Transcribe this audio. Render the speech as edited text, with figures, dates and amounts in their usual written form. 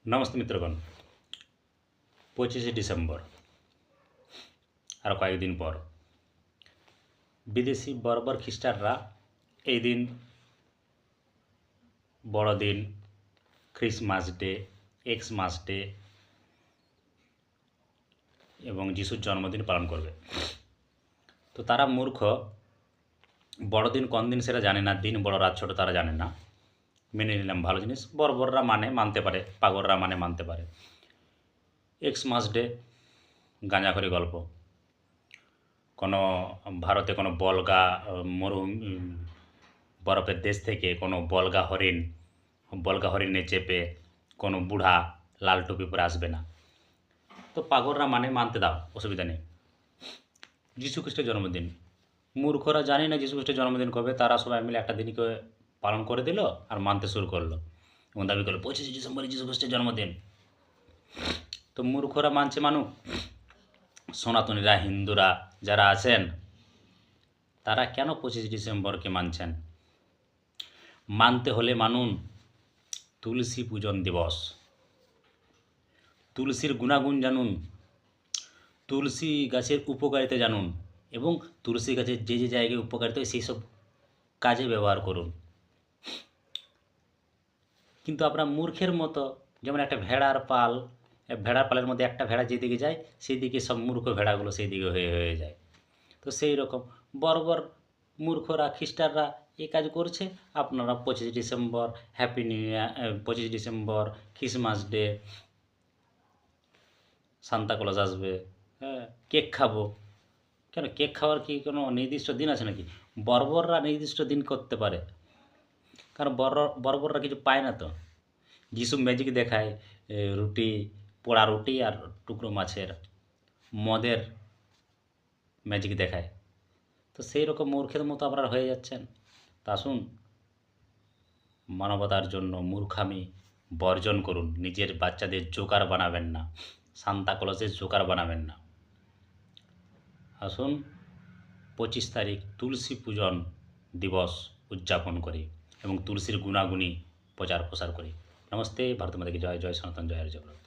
Namaste মিত্রগণ। 25 December আর কয়েকদিন পর বিদেশি বর্বর খ্রিস্টানরা এই দিন বড়দিন, ক্রিসমাস ডে, এক্সমাস ডে এবং যিশুর জন্মদিন পালন করবে। তো তারা মূর্খ, বড়দিন কোন দিন সেটা জানে না, দিন বড় রাত ছোট তারা জানে না। মেনে নিলাম, ভালো জিনিস। বর্বররা মানতে পারে, পাগলরা মানতে পারে। এক্সমাস ডে গাঁজাখড়ি গল্প। কোনো ভারতে কোনো বলগা বরফের দেশ থেকে কোনো বলগা হরিণে চেপে কোনো বুড়া লাল টুপি পরে আসবে না। তো পাগলরা মানতে দাও, অসুবিধা নেই। যীশুখ্রিস্টের জন্মদিন, মূর্খরা জানি না যীশুখ্রিস্টের জন্মদিন কবে, তারা সবাই মিলে একটা দিনকে পালন করে দিল আর মানতে শুরু করলো এবং দাবি করলো 25 ডিসেম্বরে যীশুখ্রিস্টের জন্মদিন। তো মূর্খরা মানছে মানুক। সনাতনীরা, হিন্দুরা যারা আছেন তারা কেন 25 ডিসেম্বরকে মানছেন? মানতে হলে মানুন তুলসী পূজন দিবস। তুলসীর গুণাগুণ জানুন, তুলসী গাছের উপকারিতা জানুন এবং তুলসী গাছের যে যে জায়গায় উপকারিতা হয় সেই সব কাজে ব্যবহার করুন। কিন্তু আমরা মূর্খের মতো, যেমন একটা ভেড়ার পালের মধ্যে একটা ভেড়া যেদিকে যায় সেই দিকে সব মূর্খ ভেড়াগুলো সেই দিকে হয়ে যায়। তো সেই রকম বর্বর মূর্খরা, খ্রিস্টানরা এই কাজ করছে। আপনারা 25 December, happy new year, 25 December, Christmas day, Santa Claus আসবে, হ্যাঁ, কেক খাবো। কেন কেক খাওয়ার কি কোনো নির্দিষ্ট দিন আছে নাকি? বর্বররা নির্দিষ্ট দিন করতে পারে, কারণ বর্বররা কিছু পায় না। তো যিশু ম্যাজিক দেখায়, পোড়া রুটি আর টুকরো মাছের, মদের ম্যাজিক দেখায়। তো সেই রকম মূর্খের মতো আপনারা হয়ে যাচ্ছেন। তা আসুন, মানবতার জন্য মূর্খামি বর্জন করুন। নিজের বাচ্চাদের জোকার বানাবেন না, সান্তাক্লজের জোকার বানাবেন না। আসুন 25 তারিখ তুলসী পূজন দিবস উদযাপন করি এবং তুলসীর গুণাগুণী প্রচার প্রসার করি। নমস্তে, ভারত মাতা কি জয়। জয় সনাতন, জয় হরি জগন্নাথ।